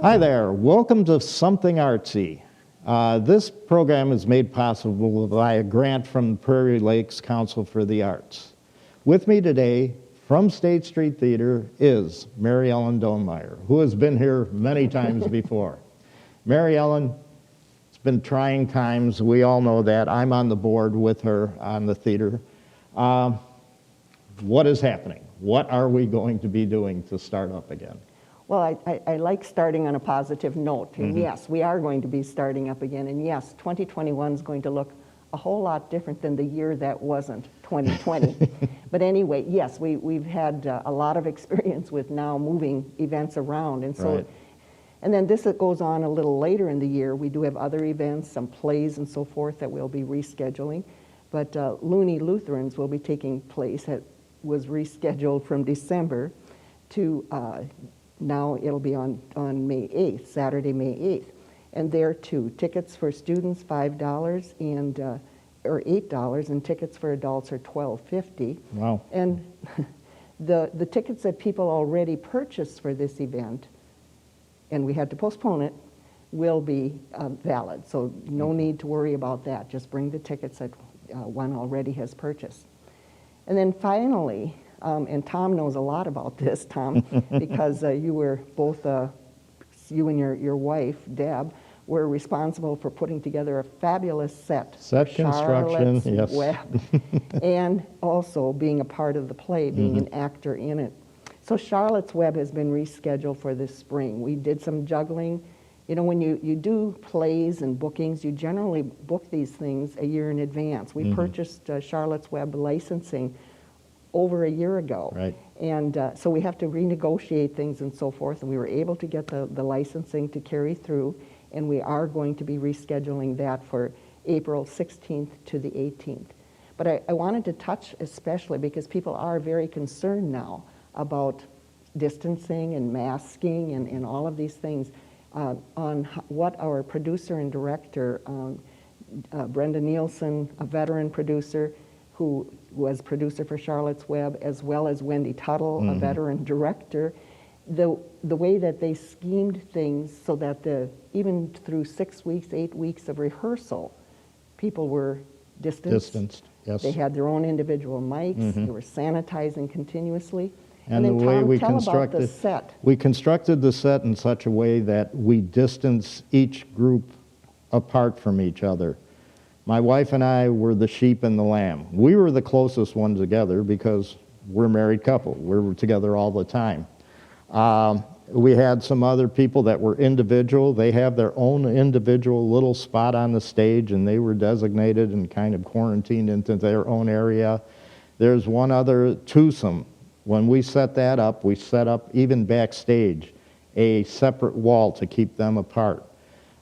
Hi there, welcome to Something Artsy. This program is made possible by a grant from the Prairie Lakes Council for the Arts. With me today from State Street Theater is Mary Ellen Dohnmeyer, who has been here many times before. Mary Ellen, it's been trying times, we all know that. I'm on the board with her on the theater. What is happening? What are we going to be doing to start up again? Well, I like starting on a positive note. And yes, we are going to be starting up again. And yes, 2021 is going to look a whole lot different than the year that wasn't 2020. But anyway, yes, we've had a lot of experience with now moving events around. And so, and then this goes on a little later in the year. We do have other events, some plays and so forth that we'll be rescheduling. But Looney Lutherans will be taking place. It was rescheduled from December to now it'll be on May 8th, Saturday, May 8th. And there too, tickets for students $5 and or $8, and tickets for adults are $12.50. Wow. And the tickets that people already purchased for this event, and we had to postpone it, will be valid. So no need to worry about that. Just bring the tickets that one already has purchased. And then finally, and Tom knows a lot about this, Tom, because you were both, you and your wife, Deb, were responsible for putting together a fabulous set. Set construction, yes. Web, and also being a part of the play, being an actor in it. So Charlotte's Web has been rescheduled for this spring. We did some juggling. You know, when you do plays and bookings, you generally book these things a year in advance. We purchased Charlotte's Web licensing over a year ago. Right. And so we have to renegotiate things and so forth, and we were able to get the licensing to carry through, and we are going to be rescheduling that for April 16th to the 18th. But I wanted to touch especially because people are very concerned now about distancing and masking and all of these things, on what our producer and director, Brenda Nielsen, a veteran producer, who was producer for Charlotte's Web, as well as Wendy Tuttle, a veteran director, the way that they schemed things so that even through 6 weeks, 8 weeks of rehearsal, people were distanced. Yes. They had their own individual mics. They were sanitizing continuously. And the then way Tom, we tell constructed about the set. We constructed the set in such a way that we distance each group apart from each other. My wife and I were the sheep and the lamb. We were the closest one together because we're a married couple. We were together all the time. We had some other people that were individual. They have their own individual little spot on the stage, and they were designated and kind of quarantined into their own area. There's one other twosome. When we set that up, we set up even backstage a separate wall to keep them apart.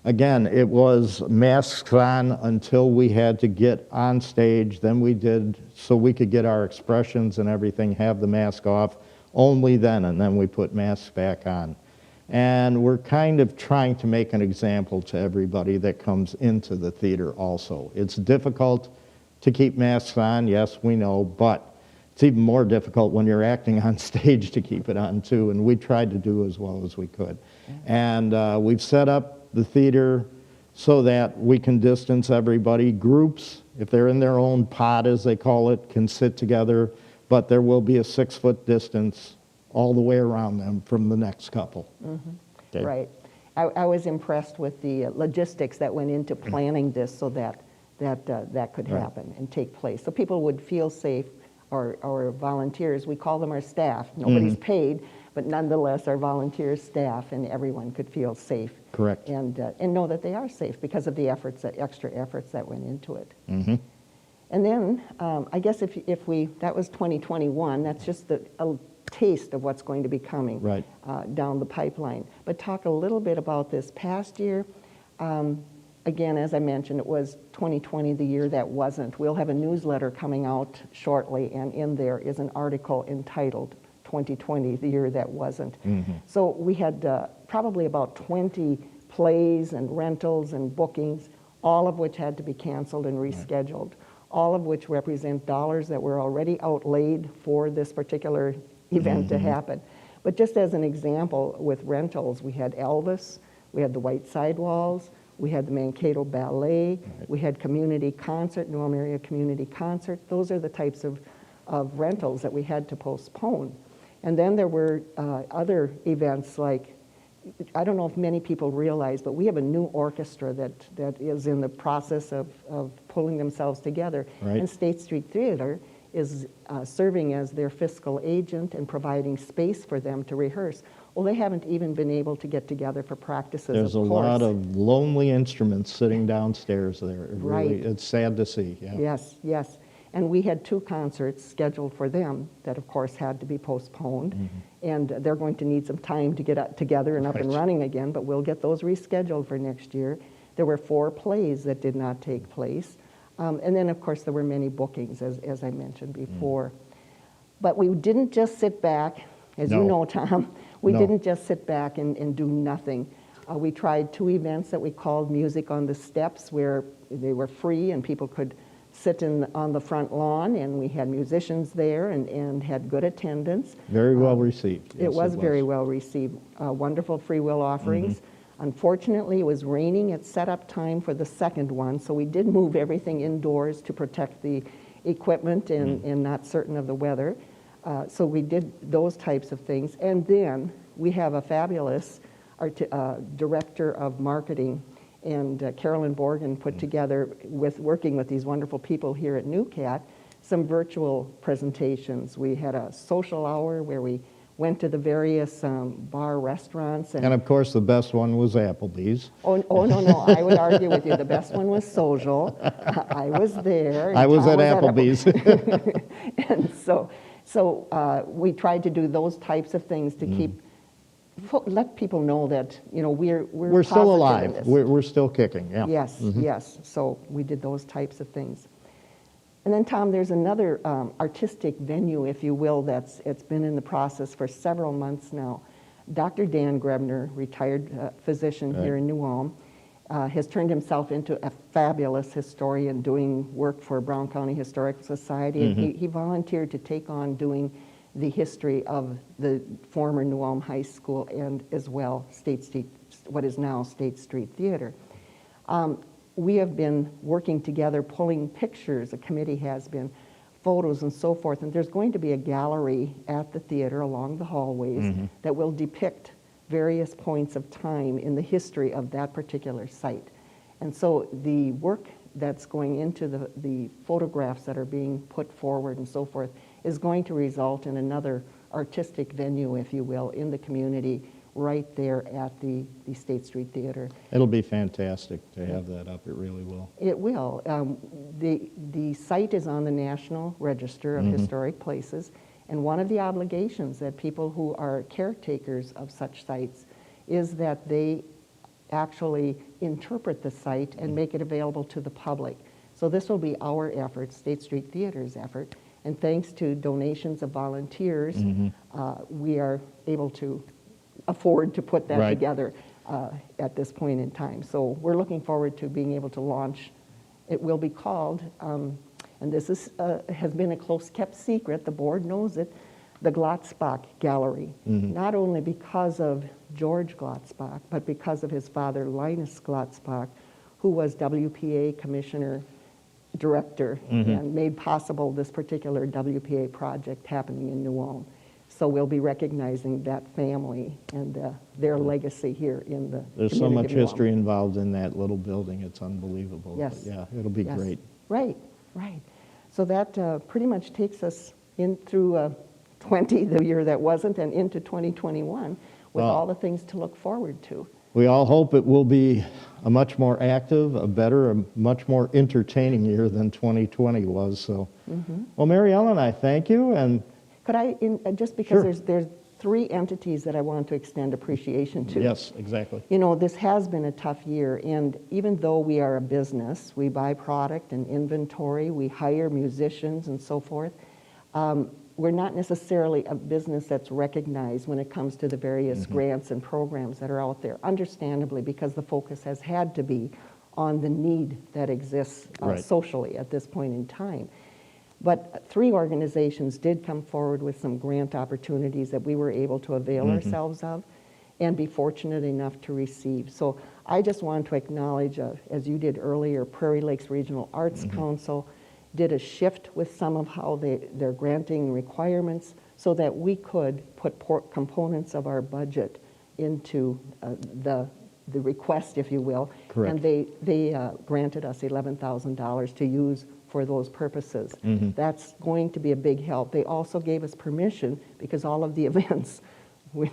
Again, it was masks on until we had to get on stage. Then we did, so we could get our expressions and everything, have the mask off, only then, and then we put masks back on. And we're kind of trying to make an example to everybody that comes into the theater also. It's difficult to keep masks on, yes, we know, but it's even more difficult when you're acting on stage to keep it on too, and we tried to do as well as we could. And we've set up the theater so that we can distance everybody. Groups, if they're in their own pod, as they call it, can sit together, but there will be a 6-foot distance all the way around them from the next couple. Okay. Right. I was impressed with the logistics that went into planning this so that could happen and take place. So people would feel safe, our volunteers, we call them our staff. Nobody's paid, but nonetheless our volunteers, staff, and everyone could feel safe. Correct. And know that they are safe because of the extra efforts that went into it. And then, I guess if we, that was 2021, that's just a taste of what's going to be coming down the pipeline. But talk a little bit about this past year. Again, as I mentioned, it was 2020, the year that wasn't. We'll have a newsletter coming out shortly, and in there is an article entitled 2020, the year that wasn't. So we had probably about 20 plays and rentals and bookings, all of which had to be canceled and rescheduled, all of which represent dollars that were already outlaid for this particular event to happen. But just as an example, with rentals, we had Elvis, we had the White Sidewalls, we had the Mankato Ballet, we had community concert, New Ulm Area Community Concert. Those are the types of rentals that we had to postpone. And then there were other events like, I don't know if many people realize, but we have a new orchestra that is in the process of pulling themselves together. Right. And State Street Theater is serving as their fiscal agent and providing space for them to rehearse. Well, they haven't even been able to get together for practices, There's a lot of lonely instruments sitting downstairs there. Right. It's sad to see. Yeah. Yes, yes. And we had 2 concerts scheduled for them that, of course, had to be postponed. And they're going to need some time to get together and up and running again, but we'll get those rescheduled for next year. There were 4 plays that did not take place. And then, of course, there were many bookings, as I mentioned before. But we didn't just sit back, as you know, Tom. We didn't just sit back and do nothing. We tried 2 events that we called Music on the Steps, where they were free and people could sit on the front lawn, and we had musicians there and had good attendance. Very well received. Yes, it was very well received. Wonderful free will offerings. Unfortunately, it was raining at setup time for the second one, so we did move everything indoors to protect the equipment and not certain of the weather. So we did those types of things. And then we have a fabulous director of marketing, and Carolyn Borgen put together, working with these wonderful people here at NUCAT, some virtual presentations. We had a social hour where we went to the various bar restaurants. And of course, the best one was Applebee's. Oh, no, I would argue with you. The best one was social. I was there. I was at Applebee's. And so we tried to do those types of things to let people know that, you know, we're still positive alive. in this. We're still kicking. Yeah. Yes, yes. So we did those types of things. And then, Tom, there's another artistic venue, if you will, it's been in the process for several months now. Dr. Dan Grebner, retired physician here in New Ulm, has turned himself into a fabulous historian doing work for Brown County Historical Society. And he volunteered to take on doing the history of the former New Ulm High School and as well State Street, what is now State Street Theater. We have been working together, pulling pictures, a committee has been, photos and so forth, and there's going to be a gallery at the theater along the hallways that will depict various points of time in the history of that particular site. And so the work that's going into the photographs that are being put forward and so forth is going to result in another artistic venue, if you will, in the community right there at the State Street Theater. It'll be fantastic to have that up. It really will. It will. The site is on the National Register of Historic Places, and one of the obligations that people who are caretakers of such sites is that they actually interpret the site and make it available to the public. So this will be our effort, State Street Theater's effort, and thanks to donations of volunteers, we are able to afford to put that together at this point in time. So we're looking forward to being able to launch. It will be called, and this has been a close-kept secret, the board knows it, the Glotzbach Gallery. Not only because of George Glotzbach, but because of his father, Linus Glotzbach, who was WPA Commissioner Director and made possible this particular WPA project happening in New Ulm. So we'll be recognizing that family and their legacy here in the There's so much history involved in that little building. It's unbelievable. Yes. But yeah, it'll be great. Right, right. So that pretty much takes us in through the year that wasn't, and into 2021 with all the things to look forward to. We all hope it will be a much more active, a better, a much more entertaining year than 2020 was. So, well, Mary Ellen, I thank you. And could I, just because there's 3 entities that I want to extend appreciation to. Yes, exactly. You know, this has been a tough year, and even though we are a business, we buy product and inventory, we hire musicians and so forth, we're not necessarily a business that's recognized when it comes to the various grants and programs that are out there, understandably, because the focus has had to be on the need that exists socially at this point in time. But 3 organizations did come forward with some grant opportunities that we were able to avail ourselves of and be fortunate enough to receive. So I just want to acknowledge, as you did earlier, Prairie Lakes Regional Arts Council did a shift with some of how they're granting requirements so that we could put components of our budget into the request, if you will. Correct. And they granted us $11,000 to use for those purposes. That's going to be a big help. They also gave us permission because all of the events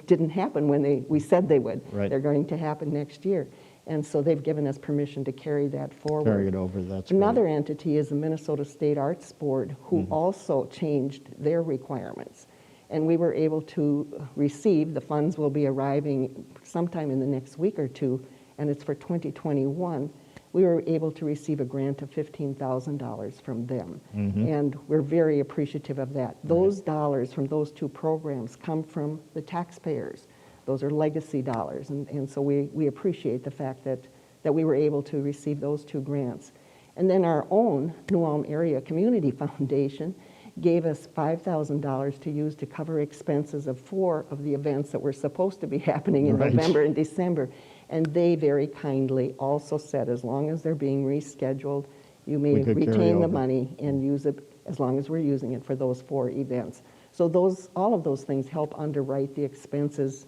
didn't happen when we said they would. Right. They're going to happen next year. And so they've given us permission to carry that forward. Carry it over, that's Another great. entity is the Minnesota State Arts Board, who also changed their requirements. And we were able to receive, the funds will be arriving sometime in the next week or two, and it's for 2021. We were able to receive a grant of $15,000 from them. And we're very appreciative of that. Those dollars from those 2 programs come from the taxpayers. Those are legacy dollars. And so we appreciate the fact that we were able to receive those 2 grants. And then our own New Ulm Area Community Foundation gave us $5,000 to use to cover expenses of 4 of the events that were supposed to be happening in November and December. And they very kindly also said, as long as they're being rescheduled, you may retain the money and use it as long as we're using it for those 4 events. So all of those things help underwrite the expenses.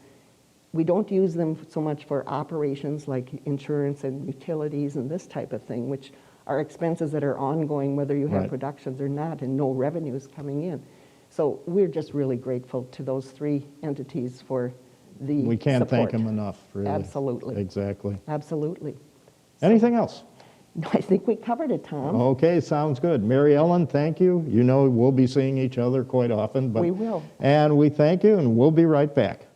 We don't use them so much for operations like insurance and utilities and this type of thing, which are expenses that are ongoing whether you have productions or not and no revenues coming in. So we're just really grateful to those 3 entities for the We can't support. thank them enough, really. Absolutely. Exactly. Absolutely. Anything else? I think we covered it, Tom. Okay, sounds good. Mary Ellen, thank you. You know we'll be seeing each other quite often. But We will. And we thank you, and we'll be right back.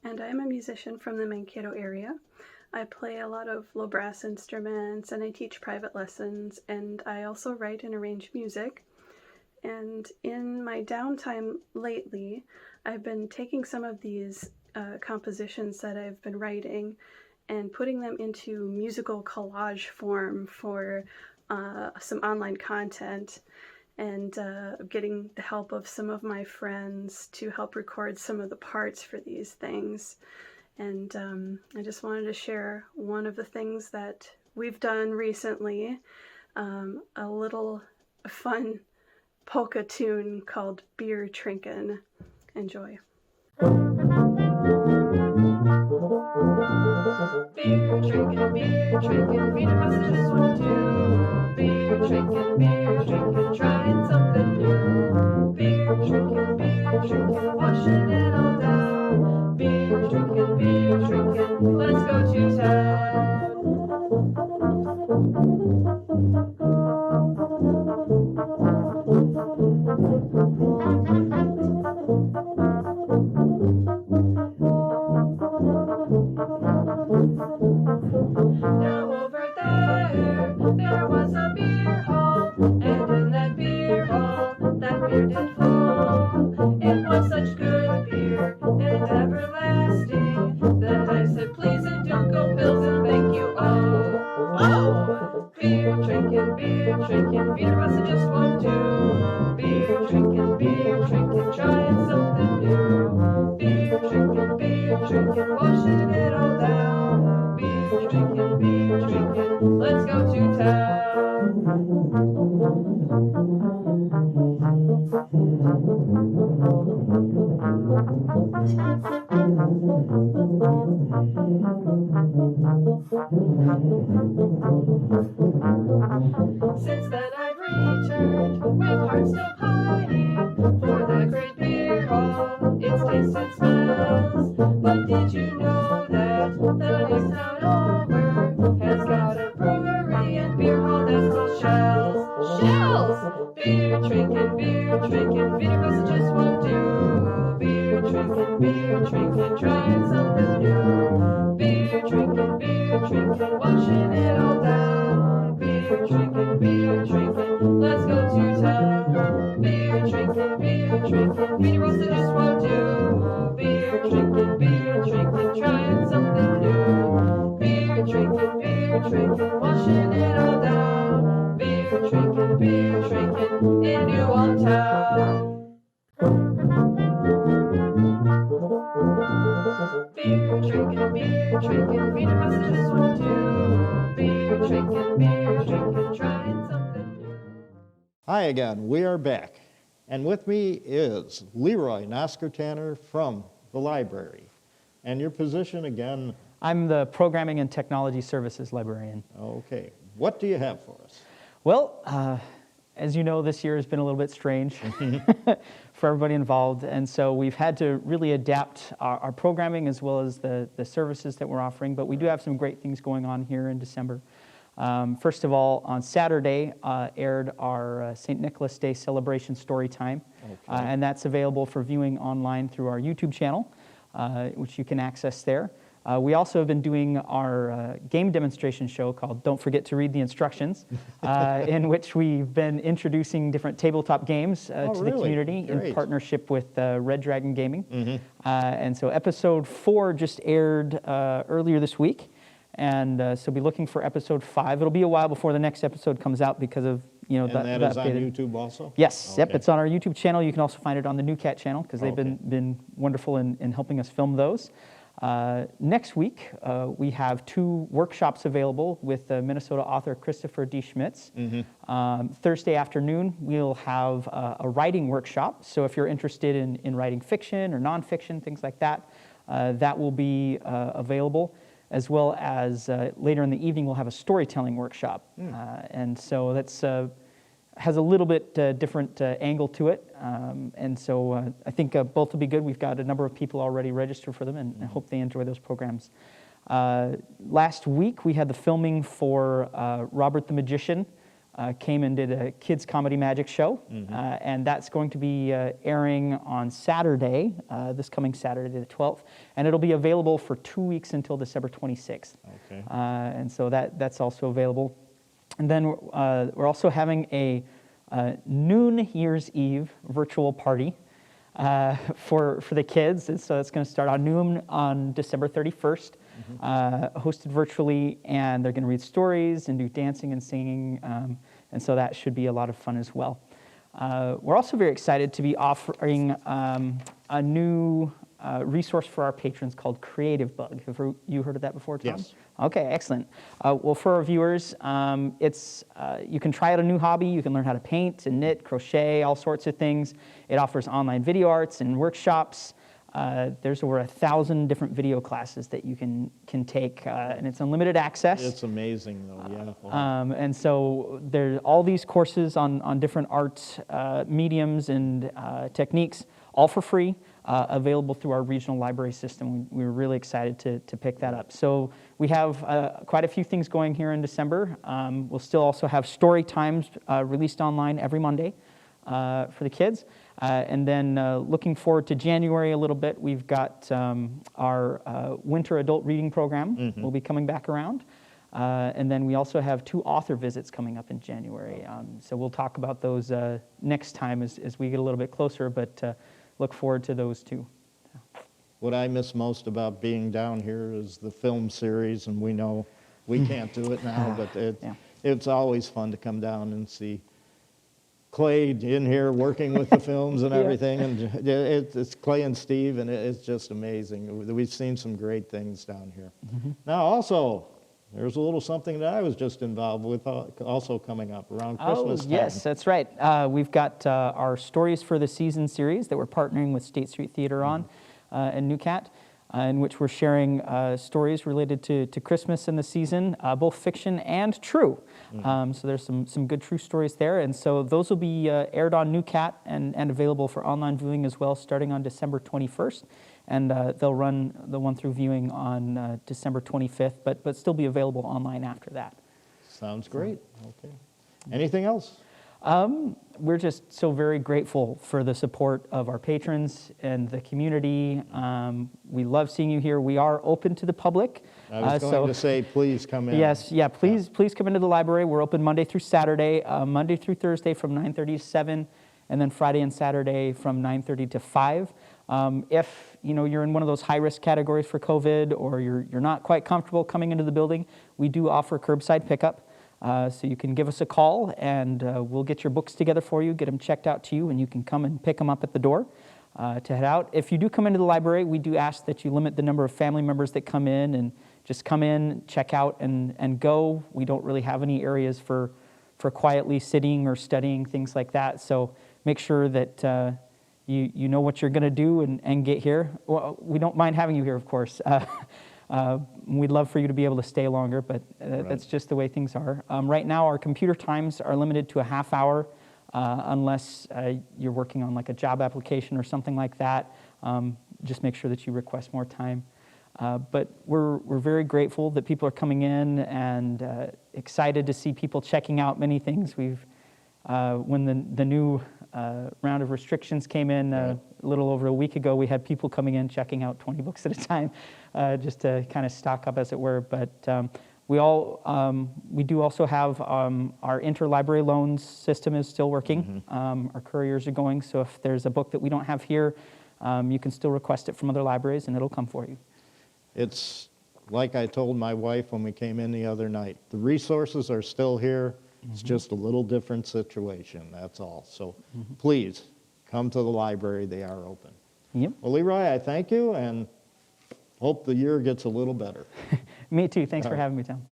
And I'm a musician from the Mankato area. I play a lot of low brass instruments and I teach private lessons, and I also write and arrange music. And in my downtime lately, I've been taking some of these compositions that I've been writing and putting them into musical collage form for some online content, and getting the help of some of my friends to help record some of the parts for these things. And I just wanted to share one of the things that we've done recently, a little fun polka tune called Beer Trinkin'. Enjoy. Beer drinking, read a messages or two. Beer drinking, trying something new. Beer drinking, washing it all down. Beer drinking, let's go to town. beer did flow. It was such good beer, and everlasting, that I said, please and do go pills and thank you all. Oh! Beer drinking, Wiener just won't do. Beer drinking, trying something new. Beer drinking, washing it all down. Beer drinking, let's go to town. Since then I've returned with heart still pining for the great beer hall, its taste and smells. But did you know that the next town over has got a brewery and beer hall that's called Shells? Shells! Beer drinking, Wiener just won't do. Beer drinking, trying something new. Beer drinking, washing it all down. Beer drinking, let's go to town. Beer drinking, Wiener just won't do. Beer drinking, trying something new. Beer drinking, washing it all down. Beer drinking, in New Ulm town. Beer drinking, Wiener just won't do. Beer drinking, trying something new. Hi again, we are back. And with me is Leroy Tanner from the library. And your position again? I'm the Programming and Technology Services Librarian. Okay. What do you have for us? Well, as you know, this year has been a little bit strange for everybody involved, and so we've had to really adapt our programming as well as the services that we're offering, but we do have some great things going on here in December. First of all, on Saturday aired our St. Nicholas Day celebration story time, and that's available for viewing online through our YouTube channel, which you can access there. We also have been doing our game demonstration show called Don't Forget to Read the Instructions, in which we've been introducing different tabletop games to the community in partnership with Red Dragon Gaming. And so episode 4 just aired earlier this week, and so be looking for episode 5. It'll be a while before the next episode comes out because of and that is on YouTube also? Yes, yep, it's on our YouTube channel. You can also find it on the NUCAT channel because they've been wonderful in helping us film those. Next week, we have 2 workshops available with Minnesota author Christopher D. Schmitz. Thursday afternoon, we'll have a writing workshop. So if you're interested in writing fiction or nonfiction, things like that, that will be available. As well as later in the evening, we'll have a storytelling workshop. And so that's has a little bit different angle to it. And so I think both will be good. We've got a number of people already registered for them, and I hope they enjoy those programs. Last week, we had the filming for Robert the Magician. Came and did a kids' comedy magic show, and that's going to be airing on Saturday, this coming Saturday the 12th, and it'll be available for 2 weeks until December 26th. Okay. And so that's also available. And then we're also having a noon Year's Eve virtual party for the kids, and so it's going to start on noon on December 31st, hosted virtually, and they're going to read stories and do dancing and singing, and so that should be a lot of fun as well. We're also very excited to be offering a new resource for our patrons called Creative Bug. Have you heard of that before, Tom? Yes. Okay, excellent. Well, for our viewers, it's you can try out a new hobby. You can learn how to paint and knit, crochet, all sorts of things. It offers online video arts and workshops. There's over 1,000 different video classes that you can take, and it's unlimited access. It's amazing, though, yeah. Wow. And so there's all these courses on different art mediums and techniques, all for free, available through our regional library system. We were really excited to pick that up. So we have quite a few things going here in December. We'll still also have story times released online every Monday for the kids. And then looking forward to January a little bit, we've got our winter adult reading program will be coming back around. And then we also have 2 author visits coming up in January. So we'll talk about those next time as we get a little bit closer, but look forward to those too. What I miss most about being down here is the film series, and we know we can't do it now, but it's always fun to come down and see Clay in here working with the films and everything, and it's Clay and Steve, and it's just amazing. We've seen some great things down here. Now also, there's a little something that I was just involved with also coming up around Christmas time. Yes, that's right. We've got our Stories for the Season series that we're partnering with State Street Theater on and NUCAT, in which we're sharing stories related to Christmas and the season, both fiction and true. So there's some good true stories there. And so those will be aired on NUCAT and available for online viewing as well, starting on December 21st. And they'll run the one-through viewing on December 25th, but still be available online after that. Sounds great. Okay. Anything else? We're just so very grateful for the support of our patrons and the community. We love seeing you here. We are open to the public. I was going to say, please come in. Yes, please come into the library. We're open Monday through Saturday, Monday through Thursday from 9:30 to 7, and then Friday and Saturday from 9:30 to 5. If you're in one of those high-risk categories for COVID, or you're not quite comfortable coming into the building, we do offer curbside pickup. So you can give us a call, and we'll get your books together for you, get them checked out to you, and you can come and pick them up at the door to head out. If you do come into the library, we do ask that you limit the number of family members that come in, and just come in, check out, and go. We don't really have any areas for quietly sitting or studying, things like that. So make sure that you know what you're going to do and get here. Well, we don't mind having you here, of course. We'd love for you to be able to stay longer, but that's just the way things are. Right now, our computer times are limited to a half hour, unless you're working on like a job application or something like that. Just make sure that you request more time. But we're very grateful that people are coming in, and excited to see people checking out many things. When the new round of restrictions came in a little over a week ago, we had people coming in checking out 20 books at a time, just to kind of stock up, as it were. But we do also have our interlibrary loans system is still working. Our couriers are going, so if there's a book that we don't have here, you can still request it from other libraries, and it'll come for you. It's like I told my wife when we came in the other night. The resources are still here. It's just a little different situation, that's all. So please, come to the library. They are open. Yep. Well, Leroy, I thank you, and hope the year gets a little better. Me too. Thanks for having me, Tom.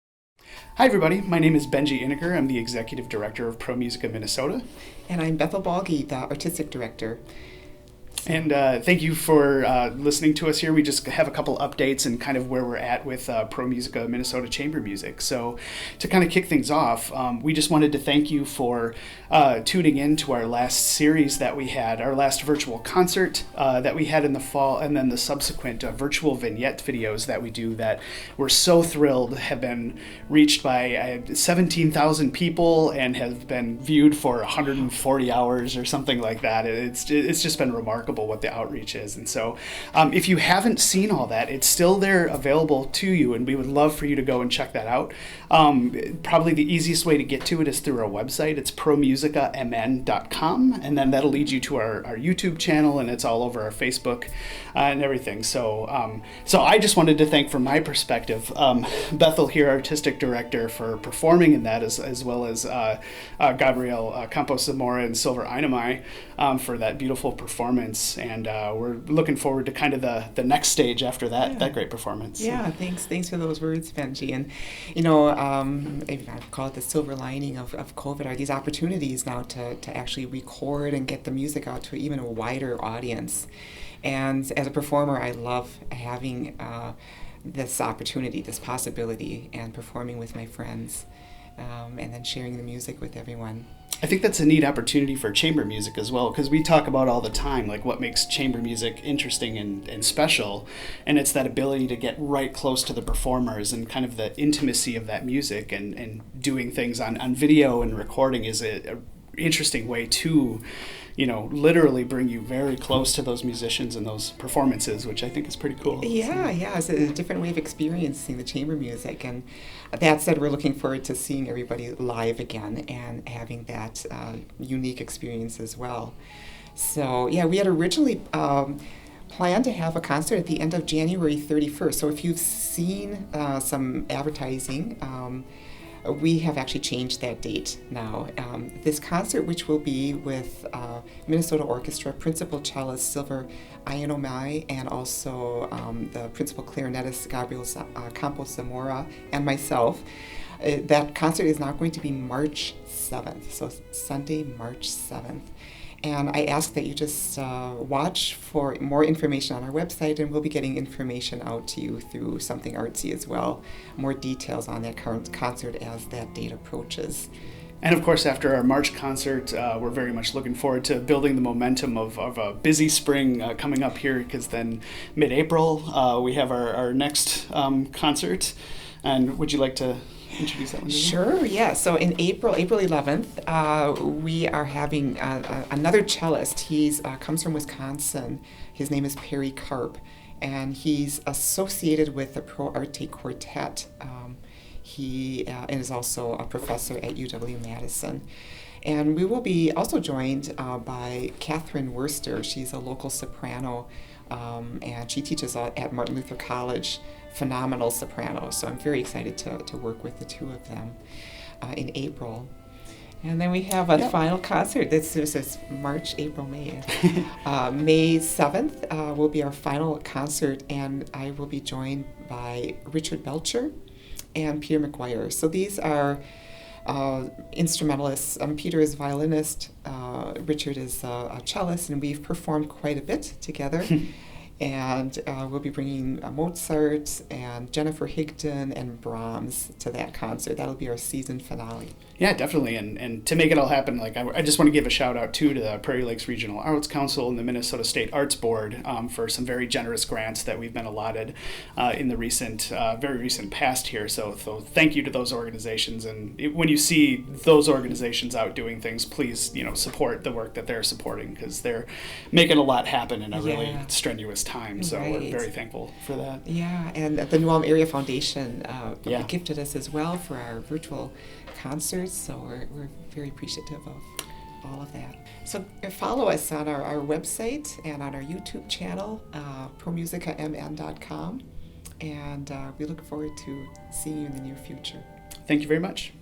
Hi, everybody. My name is Benji Inniker. I'm the Executive Director of Pro Musica Minnesota. And I'm Bethel Balgi, the Artistic Director. And thank you for listening to us here. We just have a couple updates and kind of where we're at with Pro Musica Minnesota Chamber Music. So to kind of kick things off, we just wanted to thank you for tuning in to our last series that we had, our last virtual concert that we had in the fall, and then the subsequent virtual vignette videos that we do that we're so thrilled have been reached by 17,000 people and have been viewed for 140 hours or something like that. It's just been remarkable what the outreach is. And so if you haven't seen all that, it's still there available to you, and we would love for you to go and check that out. Probably the easiest way to get to it is through our website. It's promusicamn.com, and then that'll lead you to our YouTube channel, and it's all over our Facebook and everything. So I just wanted to thank, from my perspective, Bethel here, Artistic Director, for performing in that, as well as Gabrielle Campos Zamora and Silver Einamai for that beautiful performance. And we're looking forward to kind of the next stage after that great performance. Yeah, thanks for those words, Benji. And I call it the silver lining of COVID, are these opportunities now to actually record and get the music out to even a wider audience. And as a performer, I love having this opportunity, this possibility, and performing with my friends, and then sharing the music with everyone. I think that's a neat opportunity for chamber music as well, because we talk about all the time, like, what makes chamber music interesting and special, and it's that ability to get right close to the performers and kind of the intimacy of that music, and doing things on video and recording is a interesting way to literally bring you very close to those musicians and those performances, which I think is pretty cool. Yeah, it's a different way of experiencing the chamber music. And that said, we're looking forward to seeing everybody live again and having that unique experience as well. So, yeah, we had originally planned to have a concert at the end of January 31st. So if you've seen some advertising, we have actually changed that date now. This concert, which will be with Minnesota Orchestra, principal cellist Silver Ayanomai, and also the principal clarinetist Gabriel Campos Zamora, and myself. That concert is now going to be March 7th, so Sunday, March 7th. And I ask that you just watch for more information on our website, and we'll be getting information out to you through Something Artsy as well. More details on that current concert as that date approaches. And of course, after our March concert, we're very much looking forward to building the momentum of a busy spring coming up here, because then mid-April we have our next concert. And would you like to introduce that one? Sure, yeah. So in April 11th, we are having another cellist. He comes from Wisconsin. His name is Perry Karp, and he's associated with the Pro Arte Quartet. He is also a professor at UW-Madison. And we will be also joined by Catherine Worster. She's a local soprano, and she teaches at Martin Luther College. Phenomenal soprano, so I'm very excited to work with the two of them in April. And then we have a final concert. This is March, April, May. May 7th will be our final concert, and I will be joined by Richard Belcher and Peter McGuire. So these are instrumentalists. Peter is violinist, Richard is a cellist, and we've performed quite a bit together. And we'll be bringing Mozart and Jennifer Higdon and Brahms to that concert. That'll be our season finale. Yeah, definitely. And to make it all happen, I just want to give a shout out to the Prairie Lakes Regional Arts Council and the Minnesota State Arts Board for some very generous grants that we've been allotted in the very recent past here. So thank you to those organizations. And when you see those organizations out doing things, please support the work that they're supporting, because they're making a lot happen in a really strenuous time. So we're very thankful for that. Yeah, and the New Ulm Area Foundation gifted us as well for our virtual concerts, so we're very appreciative of all of that. So follow us on our website and on our YouTube channel, promusicamn.com, and we look forward to seeing you in the near future. Thank you very much.